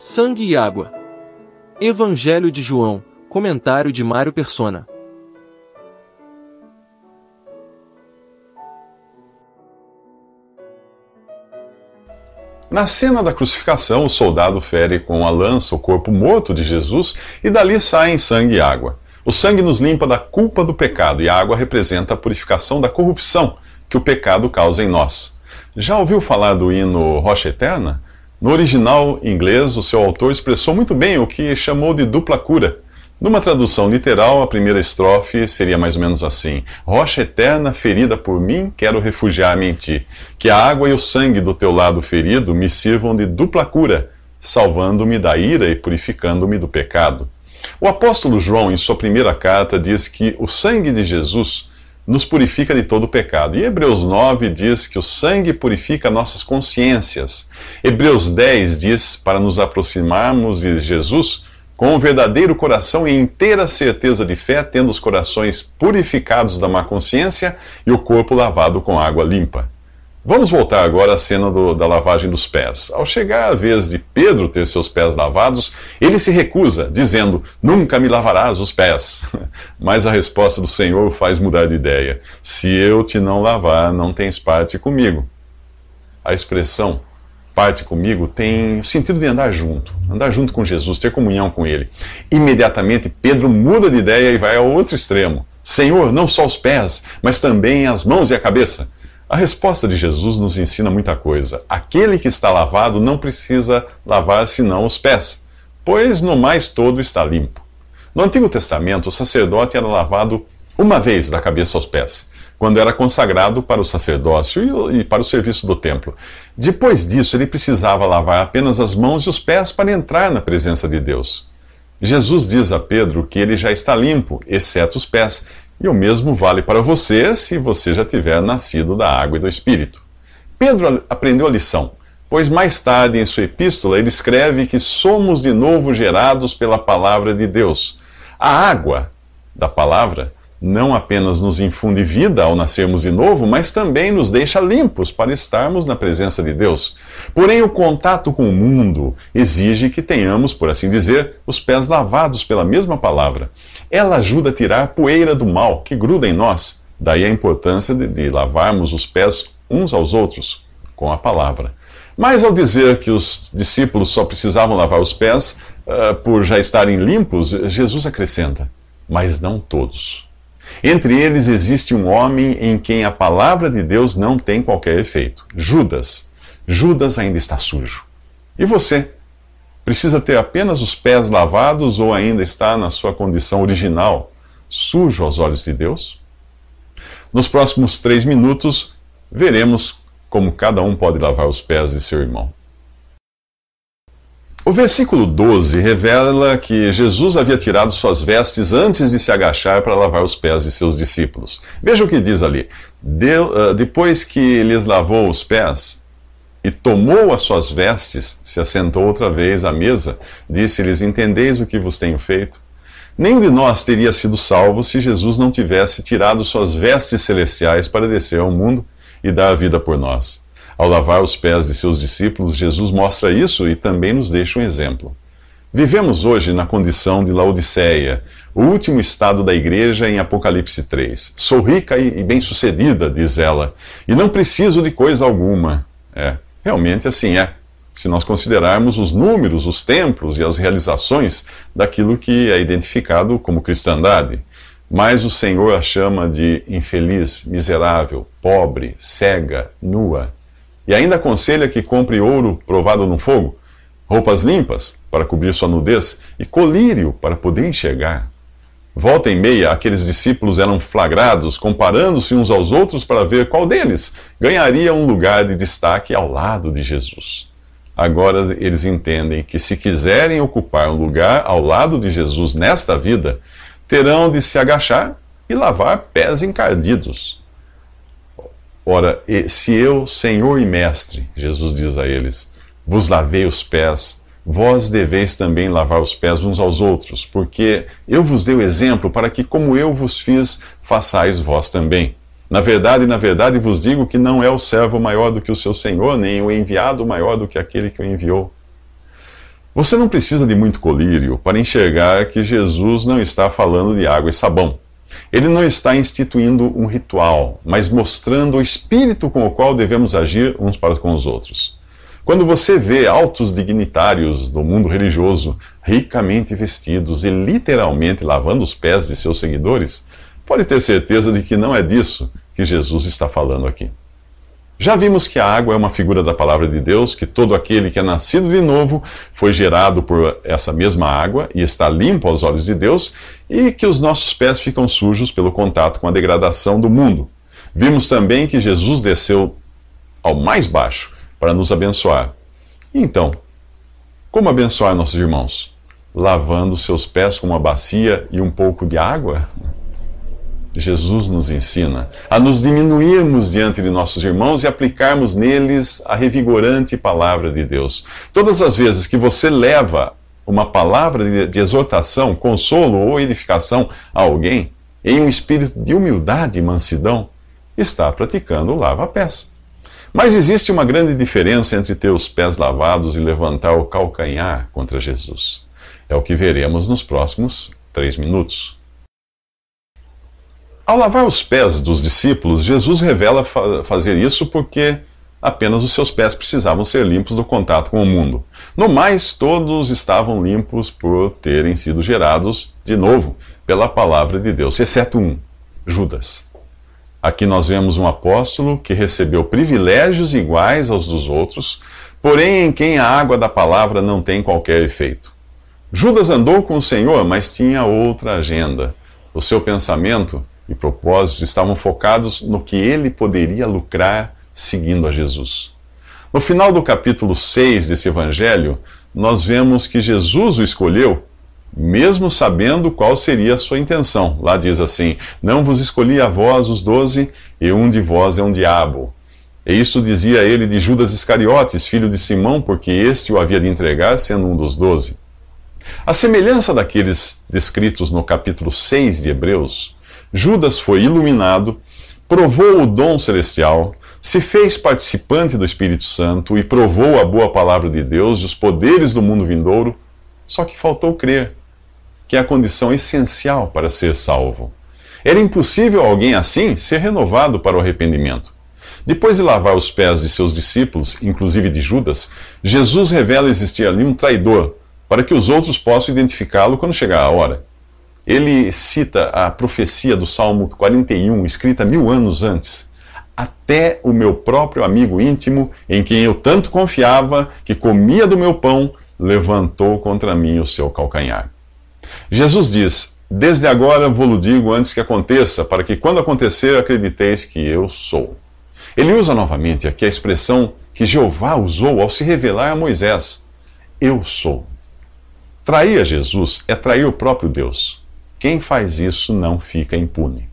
Sangue e água. Evangelho de João, comentário de Mário Persona. Na cena da crucificação, o soldado fere com a lança o corpo morto de Jesus e dali saem sangue e água. O sangue nos limpa da culpa do pecado e a água representa a purificação da corrupção que o pecado causa em nós. Já ouviu falar do hino Rocha Eterna? No original inglês, o seu autor expressou muito bem o que chamou de dupla cura. Numa tradução literal, a primeira estrofe seria mais ou menos assim: Rocha eterna, ferida por mim, quero refugiar-me em ti. Que a água e o sangue do teu lado ferido me sirvam de dupla cura, salvando-me da ira e purificando-me do pecado. O apóstolo João, em sua primeira carta, diz que o sangue de Jesus nos purifica de todo o pecado. E Hebreus 9 diz que o sangue purifica nossas consciências. Hebreus 10 diz para nos aproximarmos de Jesus com um verdadeiro coração e inteira certeza de fé, tendo os corações purificados da má consciência e o corpo lavado com água limpa. Vamos voltar agora à cena da lavagem dos pés. Ao chegar a vez de Pedro ter seus pés lavados, ele se recusa, dizendo: nunca me lavarás os pés. Mas a resposta do Senhor o faz mudar de ideia: se eu te não lavar, não tens parte comigo. A expressão parte comigo tem o sentido de andar junto com Jesus, ter comunhão com Ele. Imediatamente Pedro muda de ideia e vai ao outro extremo: Senhor, não só os pés, mas também as mãos e a cabeça. A resposta de Jesus nos ensina muita coisa. Aquele que está lavado não precisa lavar senão os pés, pois no mais todo está limpo. No Antigo Testamento, o sacerdote era lavado uma vez da cabeça aos pés, quando era consagrado para o sacerdócio e para o serviço do templo. Depois disso, ele precisava lavar apenas as mãos e os pés para entrar na presença de Deus. Jesus diz a Pedro que ele já está limpo, exceto os pés, e o mesmo vale para você se você já tiver nascido da água e do Espírito. Pedro aprendeu a lição, pois mais tarde em sua epístola ele escreve que somos de novo gerados pela palavra de Deus. A água da palavra não apenas nos infunde vida ao nascermos de novo, mas também nos deixa limpos para estarmos na presença de Deus. Porém, o contato com o mundo exige que tenhamos, por assim dizer, os pés lavados pela mesma palavra. Ela ajuda a tirar poeira do mal que gruda em nós. Daí a importância de lavarmos os pés uns aos outros com a palavra. Mas ao dizer que os discípulos só precisavam lavar os pés por já estarem limpos, Jesus acrescenta: mas não todos. Entre eles existe um homem em quem a palavra de Deus não tem qualquer efeito: Judas. Judas ainda está sujo. E você? Precisa ter apenas os pés lavados ou ainda está na sua condição original, sujo aos olhos de Deus? Nos próximos 3 minutos, veremos como cada um pode lavar os pés de seu irmão. O versículo 12 revela que Jesus havia tirado suas vestes antes de se agachar para lavar os pés de seus discípulos. Veja o que diz ali: depois que lhes lavou os pés e tomou as suas vestes, se assentou outra vez à mesa, disse-lhes: entendeis o que vos tenho feito? Nenhum de nós teria sido salvo se Jesus não tivesse tirado suas vestes celestiais para descer ao mundo e dar a vida por nós. Ao lavar os pés de seus discípulos, Jesus mostra isso e também nos deixa um exemplo. Vivemos hoje na condição de Laodiceia, o último estado da igreja em Apocalipse 3. Sou rica e bem-sucedida, diz ela, e não preciso de coisa alguma. Realmente assim é, se nós considerarmos os números, os templos e as realizações daquilo que é identificado como cristandade. Mas o Senhor a chama de infeliz, miserável, pobre, cega, nua. E ainda aconselha que compre ouro provado no fogo, roupas limpas para cobrir sua nudez e colírio para poder enxergar. Volta e meia, aqueles discípulos eram flagrados, comparando-se uns aos outros para ver qual deles ganharia um lugar de destaque ao lado de Jesus. Agora eles entendem que se quiserem ocupar um lugar ao lado de Jesus nesta vida, terão de se agachar e lavar pés encardidos. Ora, se eu, Senhor e Mestre, Jesus diz a eles, vos lavei os pés, vós deveis também lavar os pés uns aos outros, porque eu vos dei o exemplo para que, como eu vos fiz, façais vós também. Na verdade vos digo que não é o servo maior do que o seu Senhor, nem o enviado maior do que aquele que o enviou. Você não precisa de muito colírio para enxergar que Jesus não está falando de água e sabão. Ele não está instituindo um ritual, mas mostrando o espírito com o qual devemos agir uns para com os outros. Quando você vê altos dignitários do mundo religioso ricamente vestidos e literalmente lavando os pés de seus seguidores, pode ter certeza de que não é disso que Jesus está falando aqui. Já vimos que a água é uma figura da palavra de Deus, que todo aquele que é nascido de novo foi gerado por essa mesma água e está limpo aos olhos de Deus, e que os nossos pés ficam sujos pelo contato com a degradação do mundo. Vimos também que Jesus desceu ao mais baixo para nos abençoar. E então, como abençoar nossos irmãos? Lavando seus pés com uma bacia e um pouco de água? Jesus nos ensina a nos diminuirmos diante de nossos irmãos e aplicarmos neles a revigorante palavra de Deus. Todas as vezes que você leva uma palavra de exortação, consolo ou edificação a alguém, em um espírito de humildade e mansidão, está praticando o lava-pés. Mas existe uma grande diferença entre ter os pés lavados e levantar o calcanhar contra Jesus. É o que veremos nos próximos 3 minutos. Ao lavar os pés dos discípulos, Jesus revela fazer isso porque apenas os seus pés precisavam ser limpos do contato com o mundo. No mais, todos estavam limpos por terem sido gerados de novo pela palavra de Deus, exceto um, Judas. Aqui nós vemos um apóstolo que recebeu privilégios iguais aos dos outros, porém em quem a água da palavra não tem qualquer efeito. Judas andou com o Senhor, mas tinha outra agenda. O seu pensamento e propósitos estavam focados no que ele poderia lucrar seguindo a Jesus. No final do capítulo 6 desse evangelho, nós vemos que Jesus o escolheu, mesmo sabendo qual seria a sua intenção. Lá diz assim: não vos escolhi a vós os 12, e um de vós é um diabo. E isso dizia ele de Judas Iscariotes, filho de Simão, porque este o havia de entregar, sendo um dos 12. À semelhança daqueles descritos no capítulo 6 de Hebreus, Judas foi iluminado, provou o dom celestial, se fez participante do Espírito Santo e provou a boa palavra de Deus e os poderes do mundo vindouro, só que faltou crer, que é a condição essencial para ser salvo. Era impossível alguém assim ser renovado para o arrependimento. Depois de lavar os pés de seus discípulos, inclusive de Judas, Jesus revela existir ali um traidor, para que os outros possam identificá-lo quando chegar a hora. Ele cita a profecia do Salmo 41, escrita 1000 anos antes. Até o meu próprio amigo íntimo, em quem eu tanto confiava, que comia do meu pão, levantou contra mim o seu calcanhar. Jesus diz: desde agora vou-lo digo antes que aconteça, para que quando acontecer acrediteis que eu sou. Ele usa novamente aqui a expressão que Jeová usou ao se revelar a Moisés: eu sou. Trair a Jesus é trair o próprio Deus. Quem faz isso não fica impune.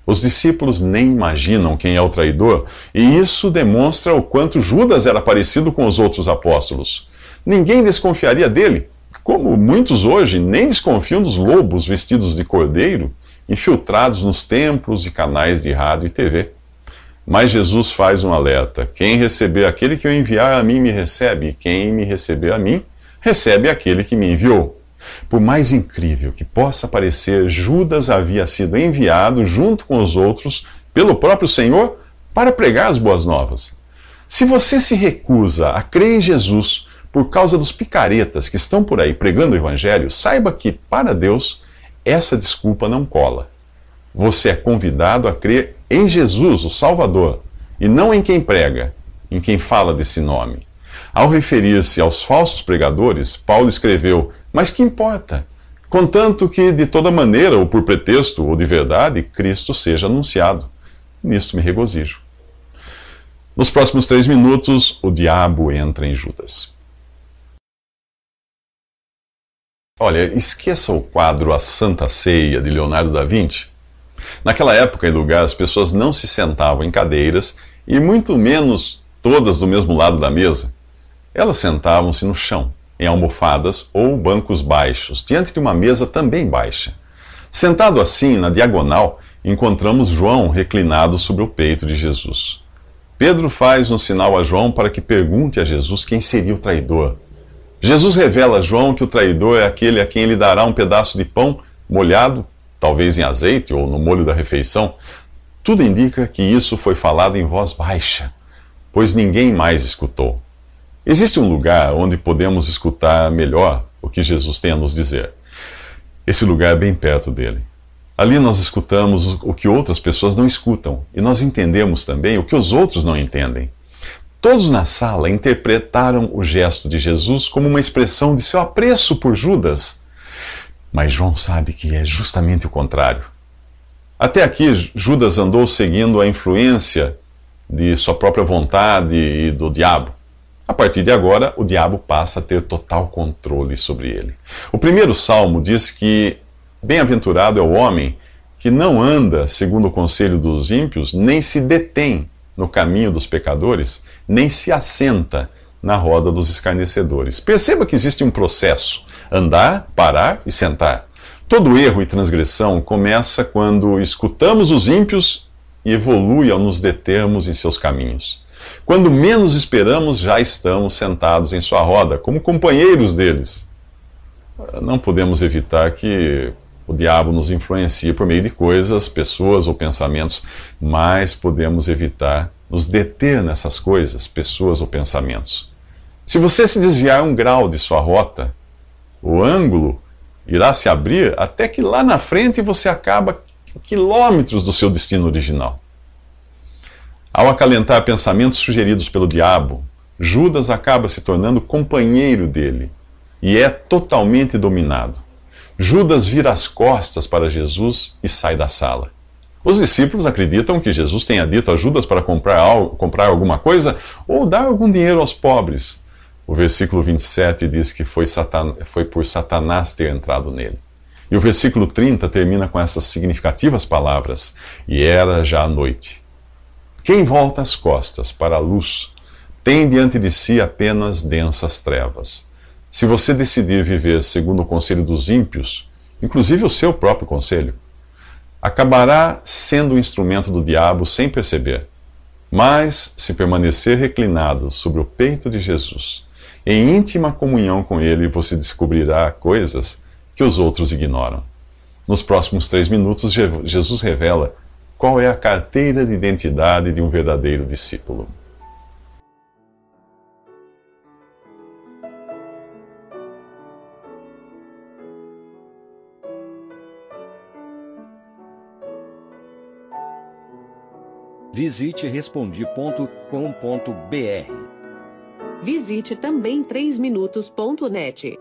Os discípulos nem imaginam quem é o traidor, e isso demonstra o quanto Judas era parecido com os outros apóstolos. Ninguém desconfiaria dele, como muitos hoje nem desconfiam dos lobos vestidos de cordeiro, infiltrados nos templos e canais de rádio e TV. Mas Jesus faz um alerta: quem receber aquele que eu enviar a mim me recebe, e quem me receber a mim, recebe aquele que me enviou. Por mais incrível que possa parecer, Judas havia sido enviado junto com os outros pelo próprio Senhor para pregar as boas novas. Se você se recusa a crer em Jesus por causa dos picaretas que estão por aí pregando o Evangelho, saiba que, para Deus, essa desculpa não cola. Você é convidado a crer em Jesus, o Salvador, e não em quem prega, em quem fala desse nome. Ao referir-se aos falsos pregadores, Paulo escreveu: mas que importa? Contanto que, de toda maneira, ou por pretexto, ou de verdade, Cristo seja anunciado. Nisto me regozijo. Nos próximos 3 minutos, o diabo entra em Judas. Olha, esqueça o quadro A Santa Ceia, de Leonardo da Vinci. Naquela época e lugar, as pessoas não se sentavam em cadeiras, e muito menos todas do mesmo lado da mesa. Elas sentavam-se no chão, em almofadas ou bancos baixos, diante de uma mesa também baixa. Sentado assim, na diagonal, encontramos João reclinado sobre o peito de Jesus. Pedro faz um sinal a João para que pergunte a Jesus quem seria o traidor. Jesus revela a João que o traidor é aquele a quem ele dará um pedaço de pão molhado, talvez em azeite ou no molho da refeição. Tudo indica que isso foi falado em voz baixa, pois ninguém mais escutou. Existe um lugar onde podemos escutar melhor o que Jesus tem a nos dizer. Esse lugar é bem perto dele. Ali nós escutamos o que outras pessoas não escutam e nós entendemos também o que os outros não entendem. Todos na sala interpretaram o gesto de Jesus como uma expressão de seu apreço por Judas. Mas João sabe que é justamente o contrário. Até aqui, Judas andou seguindo a influência de sua própria vontade e do diabo. A partir de agora, o diabo passa a ter total controle sobre ele. O primeiro salmo diz que bem-aventurado é o homem que não anda segundo o conselho dos ímpios, nem se detém no caminho dos pecadores, nem se assenta na roda dos escarnecedores. Perceba que existe um processo: andar, parar e sentar. Todo erro e transgressão começa quando escutamos os ímpios e evolui ao nos determos em seus caminhos. Quando menos esperamos, já estamos sentados em sua roda, como companheiros deles. Não podemos evitar que o diabo nos influencie por meio de coisas, pessoas ou pensamentos, mas podemos evitar nos deter nessas coisas, pessoas ou pensamentos. Se você se desviar 1 grau de sua rota, o ângulo irá se abrir até que lá na frente você acaba quilômetros do seu destino original. Ao acalentar pensamentos sugeridos pelo diabo, Judas acaba se tornando companheiro dele e é totalmente dominado. Judas vira as costas para Jesus e sai da sala. Os discípulos acreditam que Jesus tenha dito a Judas para comprar alguma coisa ou dar algum dinheiro aos pobres. O versículo 27 diz que foi por Satanás ter entrado nele. E o versículo 30 termina com essas significativas palavras: e era já a noite. Quem volta as costas para a luz tem diante de si apenas densas trevas. Se você decidir viver segundo o conselho dos ímpios, inclusive o seu próprio conselho, acabará sendo um instrumento do diabo sem perceber. Mas, se permanecer reclinado sobre o peito de Jesus, em íntima comunhão com ele, você descobrirá coisas que os outros ignoram. Nos próximos 3 minutos, Jesus revela qual é a carteira de identidade de um verdadeiro discípulo. Visite Respondi.com.br. Visite também 3minutos.net.